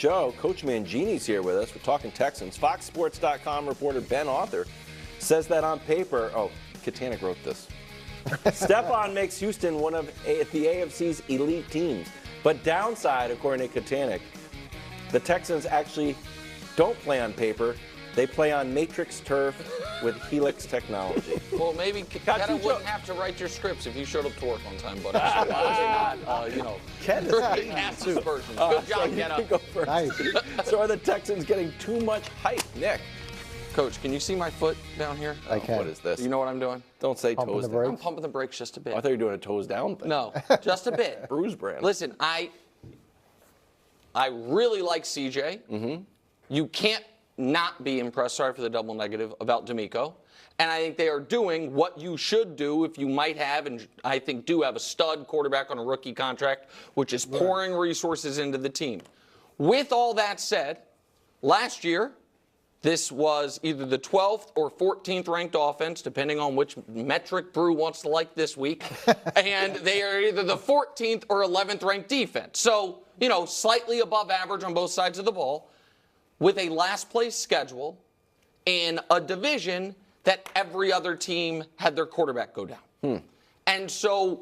Show. Coach Mangini's here with us. We're talking Texans. FoxSports.com reporter Ben Arthur says that on paper. Oh, Katanich wrote this. Stefon makes Houston one of the AFC's elite teams. But downside, according to Katanich, the Texans actually don't play on paper. They play on matrix turf with Helix technology. Well, maybe Ken wouldn't have to write your scripts if you showed up to work on time, buddy. So Ken is perfect person. Good job, Ken. Nice. So are the Texans getting too much hype, Nick? Coach, can you see my foot down here? I can. What is this? You know what I'm doing? Don't say toes down. I'm pumping the brakes just a bit. Oh, I thought you were doing a toes down thing. No, just a bit. Bruise brand. Listen, I really like CJ. Mm-hmm. You can't not be impressed, sorry for the double negative, about D'Amico. And I think they are doing what you should do if you might have, and I think do have a stud quarterback on a rookie contract, which is pouring resources into the team. With all that said, last year, this was either the 12th or 14th ranked offense, depending on which metric Brew wants to like this week. And they are either the 14th or 11th ranked defense. So, slightly above average on both sides of the ball, with a last place schedule in a division that every other team had their quarterback go down. And so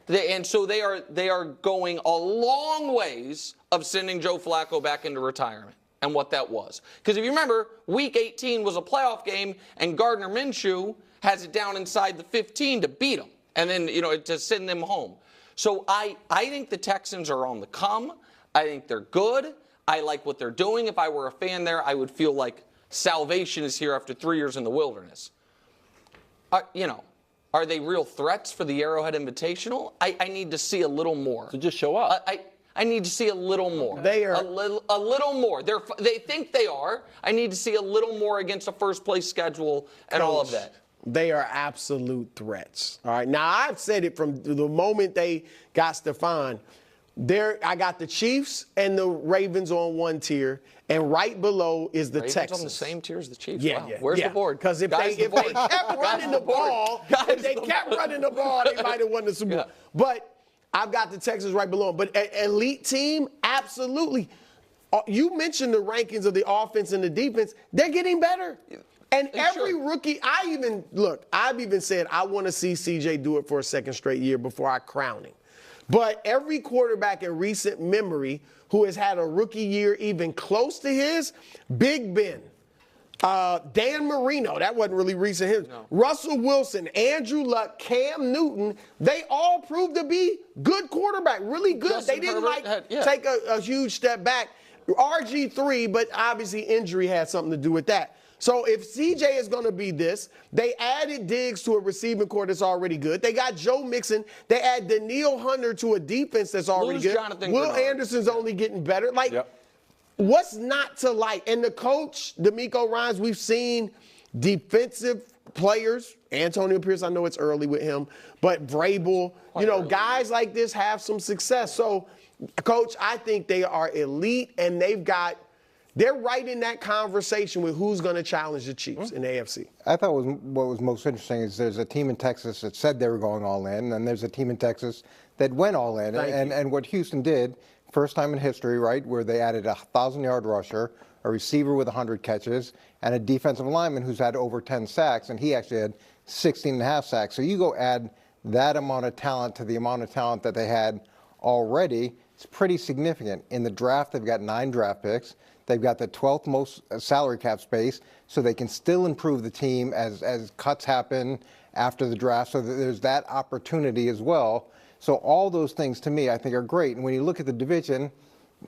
they are going a long ways of sending Joe Flacco back into retirement and what that was. Because if you remember, week 18 was a playoff game and Gardner Minshew has it down inside the 15 to beat them and then, to send them home. So I think the Texans are on the come. I think they're good. I like what they're doing. If I were a fan there, I would feel like salvation is here after 3 years in the wilderness. Are they real threats for the Arrowhead Invitational? I need to see a little more. So just show up. I need to see a little more. They are a little more. They think they are. I need to see a little more against a first place schedule and all of that. They are absolute threats. All right. Now I've said it from the moment they got Stefon. I got the Chiefs and the Ravens on one tier, and right below is the Ravens Texans. on the same tier as the Chiefs. Yeah, wow. yeah. Where's the board? Because if they kept running the ball, they might have won the Super Bowl. Yeah. But I've got the Texans right below them. But an elite team, absolutely. You mentioned the rankings of the offense and the defense. They're getting better. And every rookie, I've even said I want to see CJ do it for a second straight year before I crown him. But every quarterback in recent memory who has had a rookie year even close to his, Big Ben, Dan Marino, that wasn't really recent. No. Russell Wilson, Andrew Luck, Cam Newton, they all proved to be good quarterback, really good. Justin they didn't Herbert take a huge step back. RG3, but obviously injury had something to do with that. So if CJ is going to be this, they added Diggs to a receiving core that's already good. They got Joe Mixon. They add Daniil Hunter to a defense that's already good. Jonathan Will Grenard. Anderson's only getting better. What's not to like? And the coach, D'Amico Ryans, we've seen defensive players. Antonio Pierce, I know it's early with him, but Vrabel, guys like this have some success. So, Coach, I think they are elite, and they're right in that conversation with who's going to challenge the Chiefs in the AFC. I thought what was most interesting is there's a team in Texas that said they were going all in, and there's a team in Texas that went all in. And what Houston did, first time in history, right, where they added a 1,000-yard rusher, a receiver with 100 catches, and a defensive lineman who's had over 10 sacks, and he actually had 16.5 sacks. So you go add that amount of talent to the amount of talent that they had already, it's pretty significant. In the draft, they've got 9 draft picks. They've got the 12th most salary cap space, so they can still improve the team as cuts happen after the draft. So there's that opportunity as well. So all those things, to me, I think are great. And when you look at the division,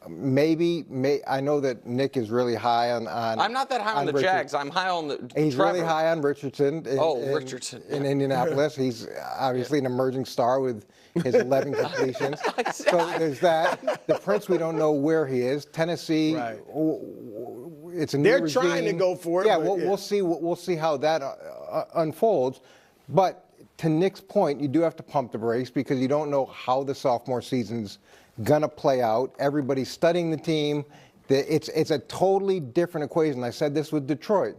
I know that Nick is really high on I'm not that high on the Jags. I'm high on the He's Trevor. Really high on Richardson. Richardson. In Indianapolis. He's obviously an emerging star with his 11 completions. So there's that. The Prince, we don't know where he is. Tennessee, right. It's a new They're regime. trying to go for it. Yeah, we'll see how that unfolds. But to Nick's point, you do have to pump the brakes because you don't know how the sophomore season's going to play out. Everybody's studying the team. It's a totally different equation. I said this with Detroit.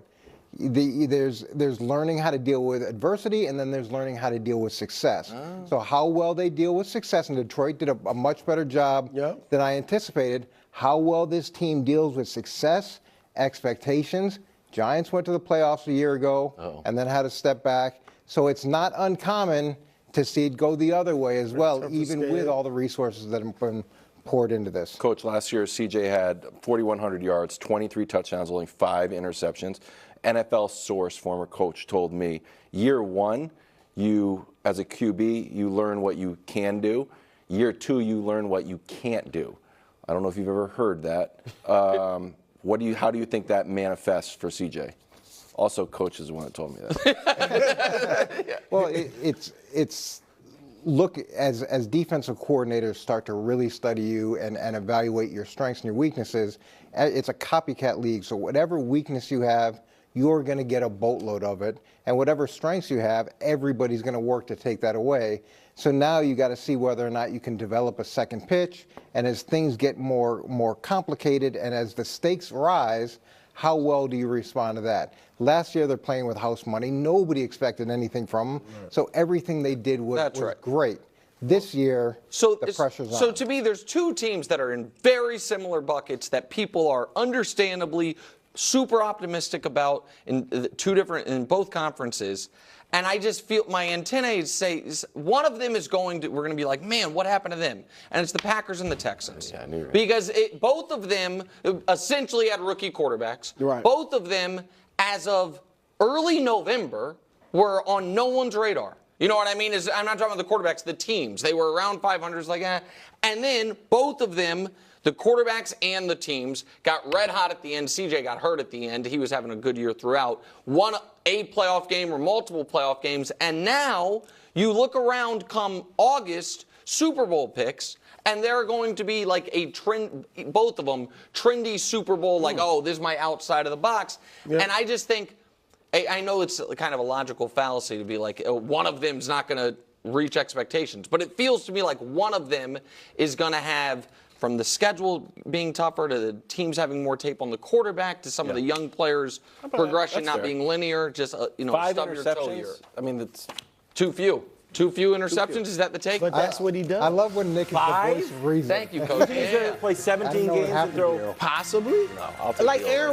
There's learning how to deal with adversity, and then there's learning how to deal with success. So how well they deal with success, and Detroit did a much better job than I anticipated. how well this team deals with success, expectations. Giants went to the playoffs a year ago and then had to step back. So it's not uncommon to see it go the other way as well, even with all the resources that have been poured into this. Coach, last year CJ had 4,100 yards, 23 touchdowns, only 5 interceptions. NFL source, former coach, told me, year one, you, as a QB, you learn what you can do. Year two, you learn what you can't do. I don't know if you've ever heard that. How do you think that manifests for CJ? Also, coach is the one that told me that. Well, it's look, as defensive coordinators start to really study you and evaluate your strengths and your weaknesses, it's a copycat league. So whatever weakness you have, you're going to get a boatload of it. And whatever strengths you have, everybody's going to work to take that away. So now you got to see whether or not you can develop a second pitch. And as things get more complicated and as the stakes rise, how well do you respond to that? Last year, they're playing with house money. Nobody expected anything from them. Right. So everything they did was great. This year, the pressure's on. So to me, there's two teams that are in very similar buckets that people are understandably super optimistic about in both conferences. And I just feel my antennae say one of them is we're going to be like, man, what happened to them? And it's the Packers and the Texans. Yeah, I knew that. Because both of them essentially had rookie quarterbacks. Right. Both of them, as of early November, were on no one's radar. You know what I mean? I'm not talking about the quarterbacks, the teams. They were around 500, like that. And then both of them, the quarterbacks and the teams, got red hot at the end. CJ got hurt at the end. He was having a good year throughout. Won a playoff game or multiple playoff games. And now you look around come August, Super Bowl picks, and they're going to be like a trend, both of them, trendy Super Bowl, like, oh, this is my outside of the box. Yep. And I just think, I know it's kind of a logical fallacy to be like, oh, one of them's not going to reach expectations. But it feels to me like one of them is going to have, from the schedule being tougher to the teams having more tape on the quarterback to some of the young players' progression not being linear, just 5 stub your toe here. interceptions. I mean, that's too few. Too few interceptions? Is that the take? But that's what he does. I love when Nick is the voice of reason. Thank you, Coach. he's going to play 17 games and throw. Possibly. No, I'll take like the over. Aaron